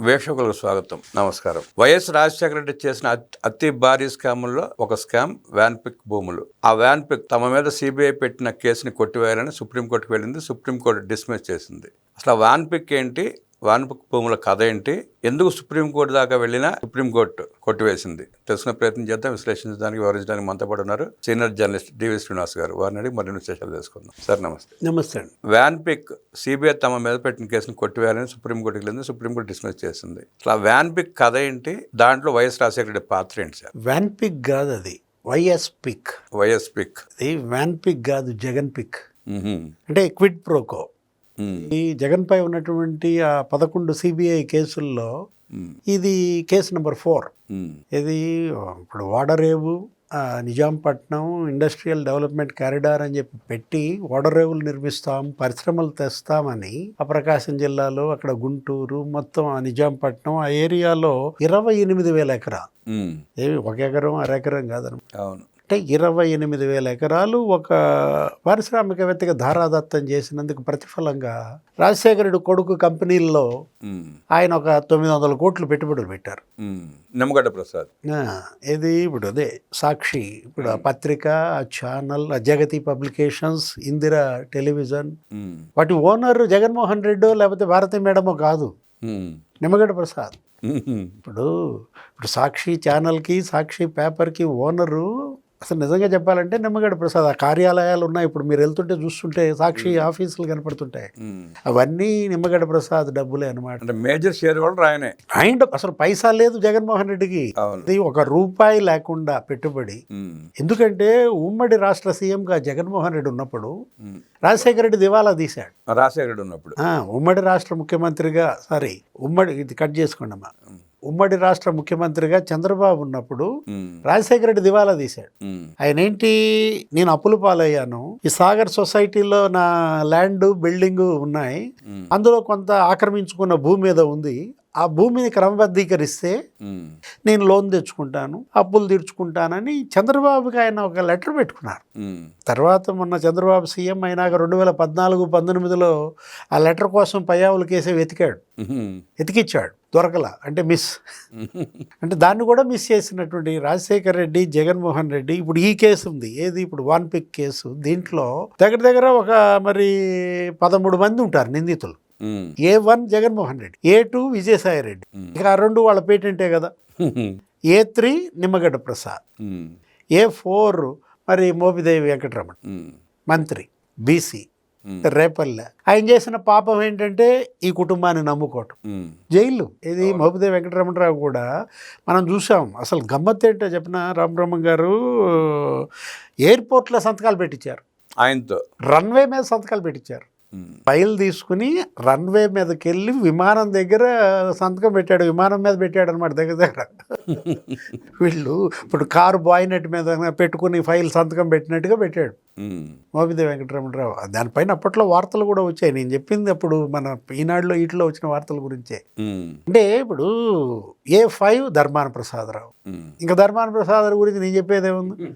వీక్షకులకు స్వాగతం, నమస్కారం. వైఎస్ రాజశేఖర రెడ్డి చేసిన అతి భారీ స్కాముల్లో ఒక స్కామ్ వ్యాన్పిక్ భూములు. ఆ వ్యాన్పిక్ తమ మీద సిబిఐ పెట్టిన కేసుని కొట్టివేయాలని సుప్రీంకోర్టుకు వెళ్ళింది. సుప్రీంకోర్టు డిస్మిస్ చేసింది. అసలు ఆ వ్యాన్పిక్ ఏంటి, వ్యాన్పిక్ భూముల కథ ఏంటి, ఎందుకు సుప్రీంకోర్టు దాకా వెళ్ళినా సుప్రీంకోర్టు కొట్టివేసింది, తెలుసుకునే ప్రయత్నం చేద్దాం. విశ్లేషించడానికి, వివరించడానికి మనతో పాటు ఉన్నారు సీనియర్ జర్నలిస్ట్ డివి శ్రీనివాస్ గారు. వారిని అడిగి మరిన్ని విశేషాలు తెలుసుకుందాం. సార్ నమస్తే. నమస్తే అండి. వ్యాన్పిక్ సిబిఐ తమ మీద పెట్టిన కేసును కొట్టివేయాలని సుప్రీంకోర్టుకి వెళ్ళింది. సుప్రీంకోర్టు డిస్మిస్ చేసింది. అసలు ఆ వ్యాన్పిక్ కథ ఏంటి, దాంట్లో వైఎస్ రాజశేఖర రెడ్డి పాత్ర ఏంటి సార్? వ్యాన్పిక్ కాదు, అది వైఎస్ పిక్. అది వ్యాన్పిక్ కాదు, జగన్ పిక్. అంటే క్విడ్ ప్రోకో. ఈ జగన్ పై ఉన్నటువంటి ఆ 11 సిబిఐ కేసుల్లో ఇది కేసు నెంబర్ 4. ఇది ఇప్పుడు ఓడరేవు, నిజాంపట్నం ఇండస్ట్రియల్ డెవలప్మెంట్ కారిడార్ అని చెప్పి పెట్టి ఓడరేవులు నిర్మిస్తాం, పరిశ్రమలు తెస్తామని ఆ ప్రకాశం జిల్లాలో, అక్కడ గుంటూరు, మొత్తం ఆ నిజాంపట్నం ఆ ఏరియాలో 28,000 ఎకరాలు. ఏమి 1 ఎకరం 1/2 ఎకరం కాదనమాట. అవును. అంటే 28,000 ఎకరాలు ఒక పారిశ్రామికవేత్తగా ధారాదత్తం చేసినందుకు ప్రతిఫలంగా రాజశేఖర రెడ్డి కొడుకు కంపెనీల్లో ఆయన ఒక 900 కోట్లు పెట్టుబడులు పెట్టారు. నిమ్మగడ్డ ప్రసాద్. ఇది ఇప్పుడు అదే సాక్షి, ఇప్పుడు ఆ పత్రిక, ఆ ఛానల్, ఆ జగతి పబ్లికేషన్స్, ఇందిరా టెలివిజన్, వాటి ఓనర్ జగన్మోహన్ రెడ్డో లేకపోతే భారతి మేడమో కాదు, నిమ్మగడ్డ ప్రసాద్. ఇప్పుడు సాక్షి ఛానల్కి, సాక్షి పేపర్కి ఓనరు అసలు నిజంగా చెప్పాలంటే నిమ్మగడ్డ ప్రసాద్. ఆ కార్యాలయాలు ఉన్నాయి, ఇప్పుడు మీరు వెళ్తుంటే చూస్తుంటే సాక్షి ఆఫీసులు కనపడుతుంటాయి, అవన్నీ నిమ్మగడ్డ ప్రసాద్ డబ్బులే అనమాట. అంటే మేజర్ షేర్ హోల్డర్ ఆయనే. ఆయన అసలు పైసా లేదు జగన్మోహన్ రెడ్డికి, ₹1 లేకుండా పెట్టుబడి. ఎందుకంటే ఉమ్మడి రాష్ట్ర సీఎంగా జగన్మోహన్ రెడ్డి ఉన్నప్పుడు రాజశేఖర రెడ్డి దివాలా తీశాడు. రాజశేఖర రెడ్డి ఉన్నప్పుడు ఉమ్మడి రాష్ట్ర ముఖ్యమంత్రిగా, ఇది కట్ చేసుకోండి అమ్మా, ఉమ్మడి రాష్ట్ర ముఖ్యమంత్రిగా చంద్రబాబు ఉన్నప్పుడు రాజశేఖర రెడ్డి దివాలా తీశాడు. ఆయన ఏంటి, నేను అప్పుల పాలయ్యాను, ఈ సాగర్ సొసైటీలో నా ల్యాండ్ బిల్డింగ్ ఉన్నాయి, అందులో కొంత ఆక్రమించుకున్న భూమి మీద ఉంది, ఆ భూమిని క్రమబద్ధీకరిస్తే నేను లోన్ తెచ్చుకుంటాను, అప్పులు తీర్చుకుంటానని చంద్రబాబుకి ఆయన ఒక లెటర్ పెట్టుకున్నారు. తర్వాత మొన్న చంద్రబాబు సీఎం అయినాక 2014-19లో ఆ లెటర్ కోసం పయ్యావుల కేసే వెతికిచ్చాడు, దొరకలా. అంటే మిస్, అంటే దాన్ని కూడా మిస్ చేసినటువంటి రాజశేఖర రెడ్డి, జగన్మోహన్ రెడ్డి. ఇప్పుడు ఈ కేసు ఉంది, ఏది ఇప్పుడు వ్యాన్పిక్ కేసు. దీంట్లో దగ్గర ఒక 13 మంది ఉంటారు నిందితులు. A1 జగన్మోహన్ రెడ్డి, A2 విజయసాయి రెడ్డి, ఇక ఆ 2 వాళ్ళ పేటెంటే కదా. A3 నిమ్మగడ్డ ప్రసాద్, A4 మరి మోపిదేవి వెంకటరమణ, మంత్రి, బీసీ, రేపల్లె. ఆయన చేసిన పాపం ఏంటంటే ఈ కుటుంబాన్ని నమ్ముకోవటం, జైలు. ఇది మోపిదేవి వెంకటరమణరావు కూడా మనం చూసాం. అసలు గమ్మత్ ఏంటో చెప్పిన రామబ్రహ్మం గారు ఎయిర్పోర్ట్లో సంతకాలు పెట్టించారు, ఆయనతో రన్వే మీద సంతకాలు పెట్టించారు. ఫైల్ తీసుకుని రన్వే మీదకి వెళ్ళి విమానం దగ్గర సంతకం పెట్టాడు, విమానం మీద పెట్టాడు అనమాట. దగ్గర వీళ్ళు ఇప్పుడు కారు బాయ్నెట్ మీద పెట్టుకుని ఫైల్ సంతకం పెట్టినట్టుగా పెట్టాడు మోపిదేవి వెంకటరమణరావు. దానిపైన అప్పట్లో వార్తలు కూడా వచ్చాయి. నేను చెప్పింది అప్పుడు మన ఈనాడులో వీటిలో వచ్చిన వార్తల గురించే. అంటే ఇప్పుడు A5 ధర్మాన ప్రసాదరావు. ఇంకా ధర్మాన ప్రసాదరావు గురించి నేను చెప్పేది ఏముంది,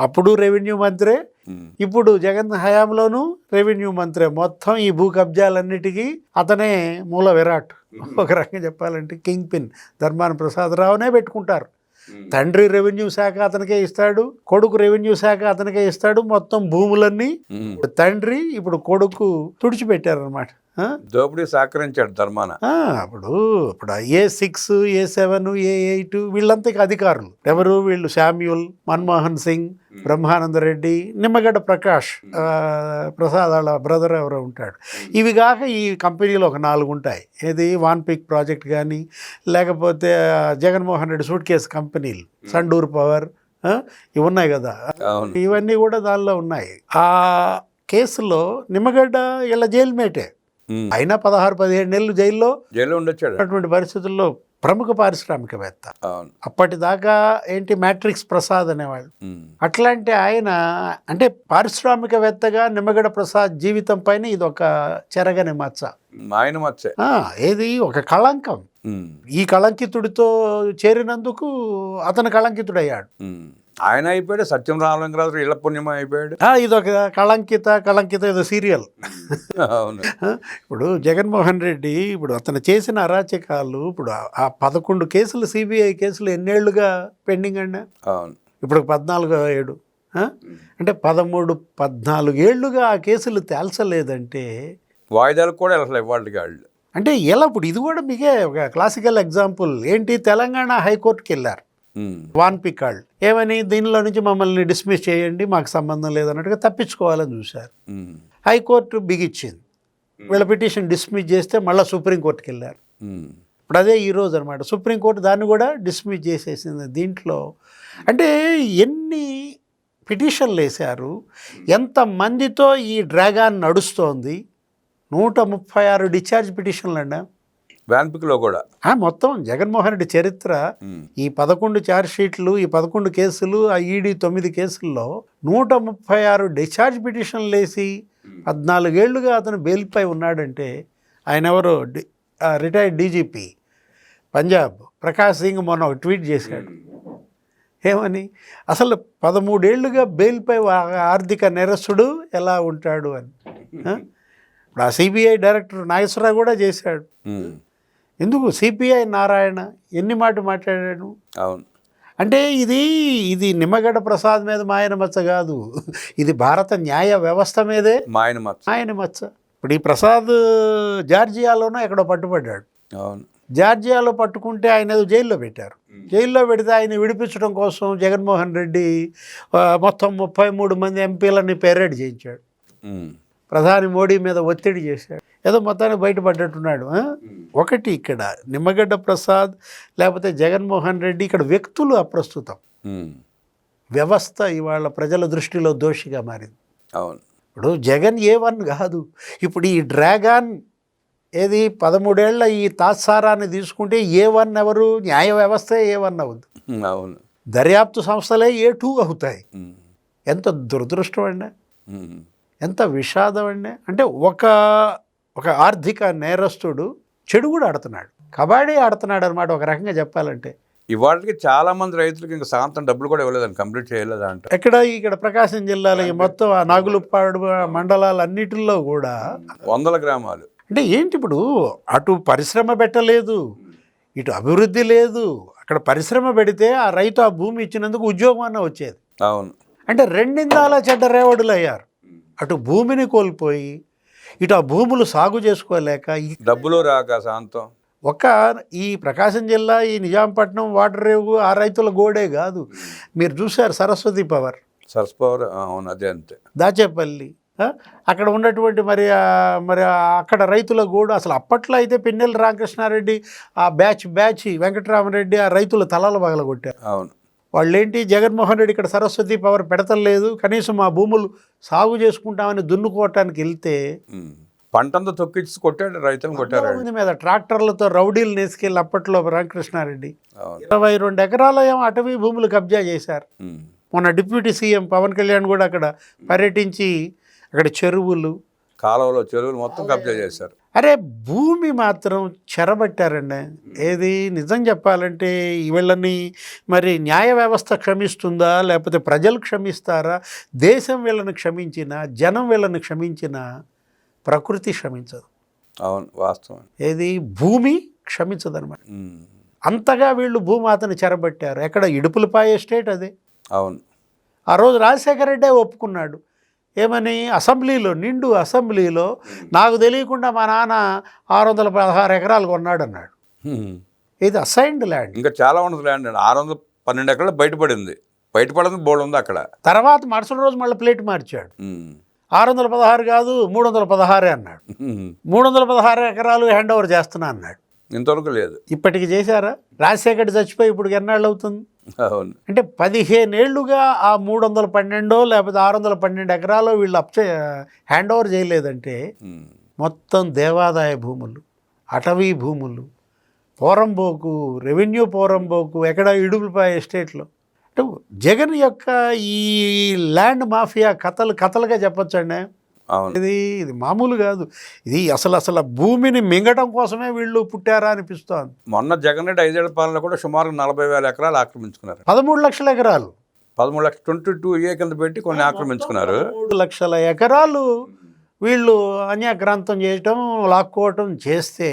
అప్పుడు రెవెన్యూ మంత్రే, ఇప్పుడు జగన్ హయాంలోనూ రెవెన్యూ మంత్రే. మొత్తం ఈ భూ కబ్జాలన్నిటికీ అతనే మూల విరాట్. ఒక రకంగా చెప్పాలంటే కింగ్ పిన్ ధర్మాన ప్రసాదరావునే పెట్టుకుంటారు. తండ్రి రెవెన్యూ శాఖ అతనికే ఇస్తాడు, కొడుకు రెవెన్యూ శాఖ అతనికే ఇస్తాడు. మొత్తం భూములన్నీ తండ్రి, ఇప్పుడు కొడుకు తుడిచిపెట్టారనమాట. దోపిడీ సహకరించాడు ధర్మాన. ఇప్పుడు A6, A7, A8 వీళ్ళంతా అధికారులు ఎవరు, వీళ్ళు శామ్యూల్, మన్మోహన్ సింగ్, బ్రహ్మానందరెడ్డి, నిమ్మగడ్డ ప్రసాద్ వాళ్ళ బ్రదర్ ఎవరో ఉంటాడు. ఇవి కాక ఈ కంపెనీలో ఒక 4 ఉంటాయి. ఏది వాన్పిక్ ప్రాజెక్ట్ కానీ, లేకపోతే జగన్మోహన్ రెడ్డి సూట్ కేసు కంపెనీలు, సండూర్ పవర్, ఇవి ఉన్నాయి కదా, ఇవన్నీ కూడా దానిలో ఉన్నాయి. ఆ కేసులో నిమ్మగడ్డ ఇలా జైల్మేటే, అయినా 16-17 నెలలు జైల్లో ఉండొచ్చాడు. పరిస్థితుల్లో ప్రముఖ పారిశ్రామికవేత్త. అప్పటిదాకా ఏంటి మ్యాట్రిక్స్ ప్రసాద్ అనేవాళ్ళు. అట్లాంటి ఆయన అంటే పారిశ్రామికవేత్తగా నిమ్మగడ్డ ప్రసాద్ జీవితం పైన ఇది ఒక చెరగని మచ్చ, ఏది ఒక కళంకం. ఈ కళంకితుడితో చేరినందుకు అతను కళంకితుడయ్యాడు. ఆయన అయిపోయాడు, సత్యం రామలింగరాజు ఇళ్ల పుణ్యం అయిపోయాడు. ఇదొక కళంకిత ఏదో సీరియల్. అవును. ఇప్పుడు జగన్మోహన్ రెడ్డి ఇప్పుడు అతను చేసిన అరాచకాలు, ఇప్పుడు ఆ 11 కేసులు సిబిఐ కేసులు ఎన్నేళ్లుగా పెండింగ్ అండి? అవును. ఇప్పుడు 14 ఏడు అంటే 13-14 ఏళ్లుగా ఆ కేసులు తేల్చలేదంటే వాయిదాలకు కూడా అసలు ఇవ్వాలి వాళ్ళు. అంటే ఎలా? ఇప్పుడు ఇది కూడా మీకే ఒక క్లాసికల్ ఎగ్జాంపుల్ ఏంటి, తెలంగాణ హైకోర్టుకి వెళ్ళారు వాన్పిక్ వాళ్ళు. ఏమని, దీనిలో నుంచి మమ్మల్ని డిస్మిస్ చేయండి, మాకు సంబంధం లేదన్నట్టుగా తప్పించుకోవాలని చూశారు. హైకోర్టు బిగిచ్చింది, వీళ్ళ పిటిషన్ డిస్మిస్ చేస్తే మళ్ళీ సుప్రీంకోర్టుకి వెళ్ళారు. ఇప్పుడు అదే ఈరోజు అనమాట, సుప్రీంకోర్టు దాన్ని కూడా డిస్మిస్ చేసేసింది. దీంట్లో అంటే ఎన్ని పిటిషన్లు వేశారు, ఎంతమందితో ఈ డ్రాగాన్ నడుస్తోంది. 136 డిశ్చార్జ్ పిటిషన్లు అండి వ్యాన్పిక్లో కూడా. మొత్తం జగన్మోహన్ రెడ్డి చరిత్ర ఈ 11 ఛార్జ్ షీట్లు, ఈ 11 కేసులు, ఆ ఈడీ 9 కేసుల్లో 136 డిశ్చార్జ్ పిటిషన్లు వేసి 14 ఏళ్లుగా అతను బెయిల్పై ఉన్నాడంటే ఆయన ఎవరు, రిటైర్డ్ డీజీపీ పంజాబ్ ప్రకాష్ సింగ్ మొన్న ఒక ట్వీట్ చేశాడు. ఏమని, అసలు 13 ఏళ్లుగా బెయిల్పై ఆర్థిక నేరస్తుడు ఎలా ఉంటాడు అని. ఇప్పుడు ఆ సిబిఐ డైరెక్టర్ నాగేశ్వరరావు కూడా చేశాడు. ఎందుకు సిపిఐ నారాయణ ఎన్ని మాట్లాడాడు. అవును. అంటే ఇది నిమ్మగడ్డ ప్రసాద్ మీద మాయన మచ్చ కాదు, ఇది భారత న్యాయ వ్యవస్థ మీదే మాయన మచ్చ. ఇప్పుడు ఈ ప్రసాద్ జార్జియాలోనో ఎక్కడో పట్టుబడ్డాడు. అవును. జార్జియాలో పట్టుకుంటే ఆయన ఏదో జైల్లో పెట్టారు. జైల్లో పెడితే ఆయన విడిపించడం కోసం జగన్మోహన్ రెడ్డి మొత్తం 33 మంది ఎంపీలని పెరేడ్ చేయించాడు. ప్రధాని మోడీ మీద ఒత్తిడి చేశాడు. ఏదో మొత్తానికి బయటపడ్డట్టున్నాడు. ఒకటి ఇక్కడ నిమ్మగడ్డ ప్రసాద్ లేకపోతే జగన్మోహన్ రెడ్డి, ఇక్కడ వ్యక్తులు అప్రస్తుతం, వ్యవస్థ ఇవాళ ప్రజల దృష్టిలో దోషిగా మారింది. అవును. ఇప్పుడు జగన్ A1 కాదు, ఇప్పుడు ఈ డ్రాగాన్ ఏది 13 ఏళ్ల ఈ తాత్సారాన్ని తీసుకుంటే A1 ఎవరు, న్యాయ వ్యవస్థ A1 అవుద్ది. అవును. దర్యాప్తు సంస్థలే A2 అవుతాయి. ఎంత దురదృష్టం అండి, ఎంత విషాదం అండి. అంటే ఒక ఆర్థిక నేరస్తుడు చెడు కూడా ఆడుతున్నాడు, కబడ్డీ ఆడుతున్నాడు అనమాట ఒక రకంగా చెప్పాలంటే. ఇవాళకి చాలా మంది రైతులకు ఇంకా సాయంత్రం డబ్బులు కూడా ఇవ్వలేదని, కంప్లీట్ చేయలేదా అంట. ఇక్కడ ప్రకాశం జిల్లాలో మొత్తం ఆ నాగులుప్పాడు మండలాలన్నిటిల్లో కూడా 100 గ్రామాలు. అంటే ఏంటి, ఇప్పుడు అటు పరిశ్రమ పెట్టలేదు, ఇటు అభివృద్ధి లేదు. అక్కడ పరిశ్రమ పెడితే ఆ రైతు ఆ భూమి ఇచ్చినందుకు ఉద్యోగం అన్న వచ్చేది. అవును. అంటే రెండిందాల చెడ్డ రేవడులు అయ్యారు. అటు భూమిని కోల్పోయి ఇటు ఆ భూములు సాగు చేసుకోలేక డబ్బులు రాక శాంతం. ఈ ప్రకాశం జిల్లా ఈ నిజాంపట్నం వాటర్ రేవు ఆ రైతుల గోడే కాదు, మీరు చూశారు సరస్వతి పవర్. అవును, అదే అంతే. దాచేపల్లి అక్కడ ఉన్నటువంటి మరి అక్కడ రైతుల గోడు. అసలు అప్పట్లో అయితే పిన్నెల్లి రామకృష్ణారెడ్డి ఆ బ్యాచ్ వెంకటరామరెడ్డి ఆ రైతుల తలలు పగలగొట్టారు. అవును. వాళ్ళేంటి, జగన్మోహన్ రెడ్డి ఇక్కడ సరస్వతి పవర్ పెడతలేదు, కనీసం మా భూములు సాగు చేసుకుంటామని దున్నుకోవటానికి వెళ్తే పంటంతా తొక్కిచ్చి కొట్టాడు, రైతులను కొట్టారు. మంది మీద ట్రాక్టర్లతో రౌడీలు నేసుకెళ్ళి అప్పట్లో రామకృష్ణారెడ్డి 22 ఎకరాల అటవీ భూములు కబ్జా చేశారు. మొన్న డిప్యూటీ సీఎం పవన్ కళ్యాణ్ కూడా అక్కడ పర్యటించి అక్కడ చెరువులు మొత్తం కబ్జా చేశారు. అరే భూమి మాత్రం చెరబట్టారండి. ఏది నిజం చెప్పాలంటే వీళ్ళని మరి న్యాయ వ్యవస్థ క్షమిస్తుందా, లేకపోతే ప్రజలు క్షమిస్తారా? దేశం వీళ్ళని క్షమించినా, జనం వీళ్ళని క్షమించినా ప్రకృతి క్షమించదు. అవును, వాస్తవం. ఏది భూమి క్షమించదు అనమాట. అంతగా వీళ్ళు భూమాతను చెరబట్టారు. ఎక్కడ ఇడుపులపాయ ఎస్టేట్ అదే. అవును. ఆ రోజు రాజశేఖర రెడ్డే ఒప్పుకున్నాడు. ఏమని, నిండు అసెంబ్లీలో నాకు తెలియకుండా మా నాన్న 616 ఎకరాలు కొన్నాడు అన్నాడు. ఇది అసైన్డ్ ల్యాండ్. ఇంకా చాలా ఉన్నది ల్యాండ్. 612 ఎకరాలు బయటపడింది బోర్డు ఉంది అక్కడ. తర్వాత మరుసటి రోజు మళ్ళీ ప్లేట్ మార్చాడు. 616 కాదు 316 అన్నాడు. 316 ఎకరాలు హ్యాండ్ ఓవర్ చేస్తున్నా అన్నాడు. ఇంతవరకు లేదు. ఇప్పటికి చేశారా? రాజశేఖర్ చచ్చిపోయి ఇప్పుడు ఎన్నాళ్ళు అవుతుంది? అవును. అంటే 15 ఏళ్లుగా ఆ 312 లేకపోతే 612 ఎకరాలు వీళ్ళు హ్యాండ్ ఓవర్ చేయలేదంటే మొత్తం దేవాదాయ భూములు, అటవీ భూములు, పోరంబోకు, రెవెన్యూ పోరంబోకు, ఎక్కడ ఇడుపులపాయ ఎస్టేట్లో. అంటే జగన్ యొక్క ఈ ల్యాండ్ మాఫియా కథలుగా చెప్పొచ్చండి. ఇది మామూలు కాదు. ఇది అసలు భూమిని మింగటం కోసమే వీళ్ళు పుట్టారా అనిపిస్తోంది. మొన్న జగన్ రెడ్డి 5 ఏళ్ల పాలనలో కూడా సుమారు 40,000 ఎకరాలు ఆక్రమించుకున్నారు. 13 లక్షల ఎకరాలు. 13,22A కింద పెట్టి కొన్ని ఆక్రమించుకున్నారు. 3 లక్షల ఎకరాలు వీళ్ళు అన్యాక్రాంతం చేయటం, లాక్కోవటం చేస్తే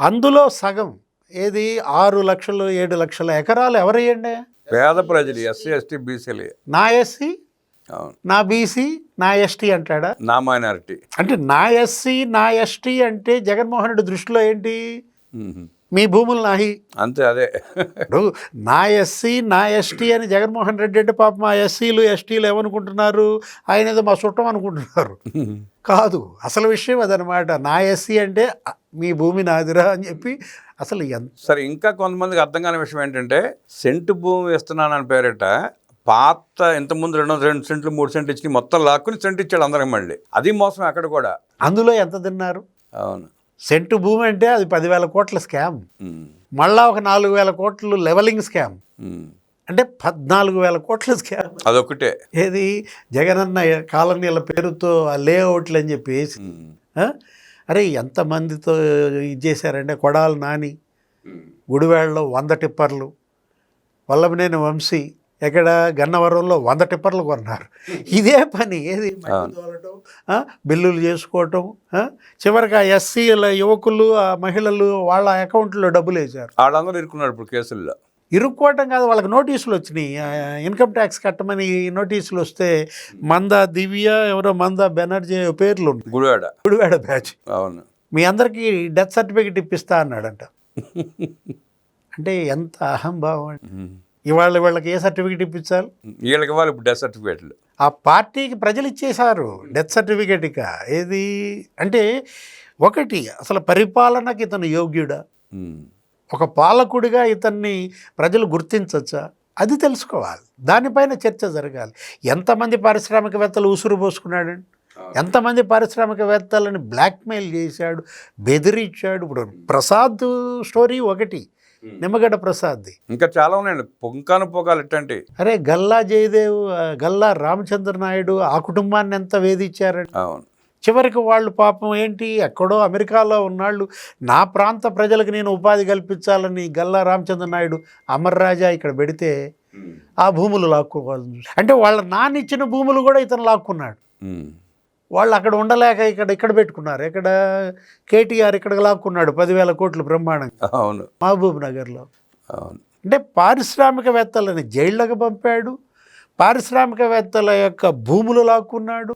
అందులో సగం ఏది 6 లక్షలు 7 లక్షల ఎకరాలు ఎవరయ్యండి? పేద ప్రజలు, ఎస్సీ ఎస్టీ బీసీలు. నా ఎస్సీ, అవును, నా బీసీ, నా ఎస్టీ అంటాడా? నా మైనారిటీ. అంటే నా ఎస్సీ నా ఎస్టీ అంటే జగన్మోహన్ రెడ్డి దృష్టిలో ఏంటి? మీ భూములు నాయి అంతే. అదే ఇప్పుడు నా ఎస్సీ నా ఎస్టీ అని జగన్మోహన్ రెడ్డి అంటే పాప మా ఎస్సీలు ఎస్టీలు ఏమనుకుంటున్నారు? ఆయన ఏదో మా చుట్టం అనుకుంటున్నారు. కాదు, అసలు విషయం అదనమాట. నా ఎస్సీ అంటే మీ భూమి నాదిరా అని చెప్పి అసలు ఎంత. సరే, ఇంకా కొంతమందికి అర్థం కాని విషయం ఏంటంటే, సెంటు భూమి ఇస్తున్నానని పేరిట పాత ఇంతకుముందు 2 సెంట్లు 3 సెంట్లు ఇచ్చి మొత్తం లాక్కుని సెంటు ఇచ్చాడు అందరికి. మళ్ళీ అది మోసం అక్కడ కూడా. అందులో ఎంత తిన్నారు? అవును, సెంటు భూమి అంటే అది 10,000 కోట్ల స్కామ్, మళ్ళా ఒక 4,000 కోట్లు లెవలింగ్ స్కామ్, అంటే 14,000 కోట్ల స్కామ్. అదొకటే. ఏది జగనన్న కాలనీల పేరుతో ఆ లేఅవుట్లు అని చెప్పేసి అరే ఎంతమందితో ఇది చేశారంటే, కొడాలి నాని గుడివాడలో 100 టిప్పర్లు, వల్లభనేని వంశీ ఎక్కడ గన్నవరంలో 100 టిప్పర్లు కొన్నారు. ఇదే పని. ఏది మట్టి తోలటం, బిల్లులు చేసుకోవటం, చివరికి ఆ ఎస్సీల యువకులు ఆ మహిళలు వాళ్ళ అకౌంట్లో డబ్బులు వేశారు. వాళ్ళందరూ ఇరుక్కున్నారు ఇప్పుడు కేసుల్లో. ఇరుక్కోవటం కాదు, వాళ్ళకి నోటీసులు వచ్చినాయి. ఇన్కమ్ ట్యాక్స్ కట్టమని నోటీసులు వస్తే మందా దివ్య ఎవరో మందా బెనర్జీ పేర్లు ఉన్నాయి. గుడివాడ బ్యాచ్. అవును, మీ అందరికీ డెత్ సర్టిఫికేట్ ఇప్పిస్తా అన్నాడంట. అంటే ఎంత అహంభావం. ఇవాళ వీళ్ళకి ఏ సర్టిఫికేట్ ఇప్పించాలి? వీళ్ళకి వాళ్ళు ఇప్పుడు డెత్ సర్టిఫికేట్లు ఆ పార్టీకి ప్రజలు ఇచ్చేశారు డెత్ సర్టిఫికేట్. ఇక ఏది అంటే ఒకటి, అసలు పరిపాలనకి ఇతను యోగ్యుడా? ఒక పాలకుడిగా ఇతన్ని ప్రజలు గుర్తించవచ్చా? అది తెలుసుకోవాలి. దానిపైన చర్చ జరగాలి. ఎంతమంది పారిశ్రామికవేత్తలు ఉసురు పోసుకున్నాడండి? ఎంతమంది పారిశ్రామికవేత్తలని బ్లాక్మెయిల్ చేశాడు, బెదిరించాడు. ఇప్పుడు ప్రసాద్ స్టోరీ ఒకటి, నిమ్మగడ్డ ప్రసాద్ది. ఇంకా చాలా ఉన్నాయండి. పొంకాను పోగాలు ఎట్టండి. అరే గల్లా జయదేవ్, గల్లా రామచంద్ర నాయుడు ఆ కుటుంబాన్ని ఎంత వేధించారండి. అవును, చివరికి వాళ్ళు పాపం ఏంటి, ఎక్కడో అమెరికాలో ఉన్నాళ్ళు, నా ప్రాంత ప్రజలకు నేను ఉపాధి కల్పించాలని గల్లా రామచంద్ర నాయుడు అమర్ రాజా ఇక్కడ పెడితే ఆ భూములు లాక్కోవాలి. అంటే వాళ్ళ నాన్నిచ్చిన భూములు కూడా ఇతను లాక్కున్నాడు. వాళ్ళు అక్కడ ఉండలేక ఇక్కడ పెట్టుకున్నారు. ఇక్కడ కేటీఆర్ ఇక్కడ లాక్కున్నాడు 10,000 కోట్లు బ్రహ్మాండంగా. అవును, మహబూబ్ నగర్లో. అవును, అంటే పారిశ్రామికవేత్తలని జైళ్ళకు పంపాడు, పారిశ్రామికవేత్తల యొక్క భూములు లాక్కున్నాడు.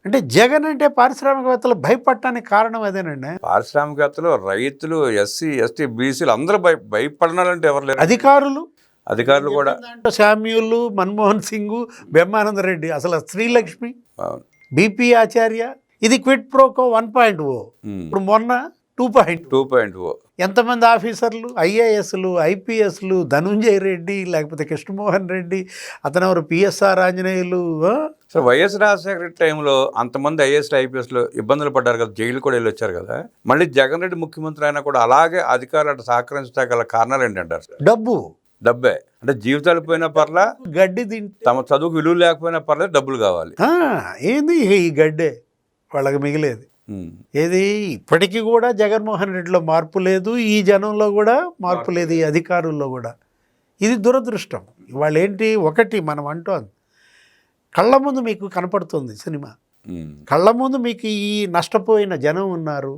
అంటే జగన్ అంటే పారిశ్రామికవేత్తలు భయపడటానికి కారణం అదేనండి. పారిశ్రామికవేత్తలు, రైతులు, ఎస్సీ ఎస్టీ బీసీలు అందరూ భయపడాలంటే ఎవరు లేరు. అధికారులు కూడా. శామ్యూలు, మన్మోహన్ సింగ్, బ్రహ్మానంద రెడ్డి, అసలు శ్రీలక్ష్మి, బిపి ఆచార్య, ఇది క్విట్ ప్రోకో 1.0. ఇప్పుడు మొన్న 2.0. ఎంతమంది ఆఫీసర్లు, ఐఏఎస్లు, ఐపీఎస్లు, ధనుంజయ రెడ్డి, లేకపోతే కృష్ణమోహన్ రెడ్డి, అతనెవరు పిఎస్ఆర్ ఆంజనేయులు. సో వైఎస్ రాజశేఖర టైంలో అంతమంది ఐఏఎస్లు ఐపీఎస్లు ఇబ్బందులు పడ్డారు కదా, జైలు కూడా వెళ్ళి వచ్చారు కదా. మళ్ళీ జగన్ రెడ్డి ముఖ్యమంత్రి అయినా కూడా అలాగే అధికారులు అటు సహకరించడానికి గల కారణాలు ఏంటంటారు? డబ్బే. అంటే జీవితాలు పోయినా పర్లా, గడ్డి తింటే, తమ చదువుకు విలువ లేకపోయినా పర్లేదు, డబ్బులు కావాలి. ఏంది ఈ గడ్డే వాళ్ళకి మిగిలేది. ఏది ఇప్పటికీ కూడా జగన్మోహన్ రెడ్డిలో మార్పు లేదు, ఈ జనంలో కూడా మార్పు లేదు, ఈ అధికారుల్లో కూడా. ఇది దురదృష్టం. వాళ్ళు ఏంటి, ఒకటి మనం అంటోంది, కళ్ళ ముందు మీకు కనపడుతుంది సినిమా, కళ్ళ ముందు మీకు ఈ నష్టపోయిన జనం ఉన్నారు,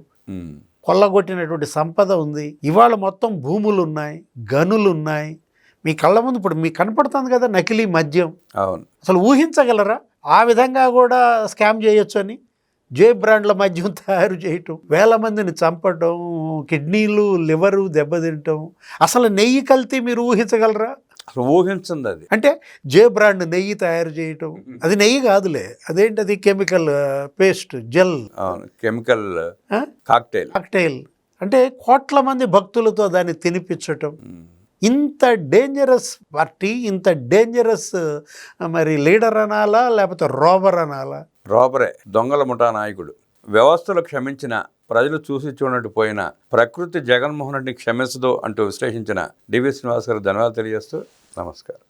కొల్లగొట్టినటువంటి సంపద ఉంది, ఇవాళ మొత్తం భూములు ఉన్నాయి, గనులు ఉన్నాయి మీ కళ్ళ ముందు. ఇప్పుడు మీకు కనపడుతుంది కదా నకిలీ మద్యం. అవును, అసలు ఊహించగలరా ఆ విధంగా కూడా స్కామ్ చేయొచ్చు అని? జే బ్రాండ్ల మద్యం తయారు చేయటం, వేల మందిని చంపటం, కిడ్నీలు లివరు దెబ్బతింటం, అసలు నెయ్యి కల్తీ మీరు ఊహించగలరా? అసలు ఊహించింది అది. అంటే జే బ్రాండ్ నెయ్యి తయారు చేయటం, అది నెయ్యి కాదులే, అదేంటి, అది chemical paste gel, chemical cocktail. అంటే కోట్ల మంది భక్తులతో దాన్ని తినిపించటం. ఇంత డేంజరస్ పార్టీ, ఇంత డేంజరస్ మరి లీడర్ అనాలా లేకపోతే రోబర్ అనాలా? రోబరే, దొంగల ముఠా నాయకుడు. వ్యవస్థలు క్షమించిన, ప్రజలు చూసి చూడనట్టు పోయిన ప్రకృతి జగన్మోహన్ రెడ్డిని క్షమించదు అంటూ విశ్లేషించిన డివి శ్రీనివాస్ గారు ధన్యవాదాలు తెలియజేస్తూ నమస్కారం.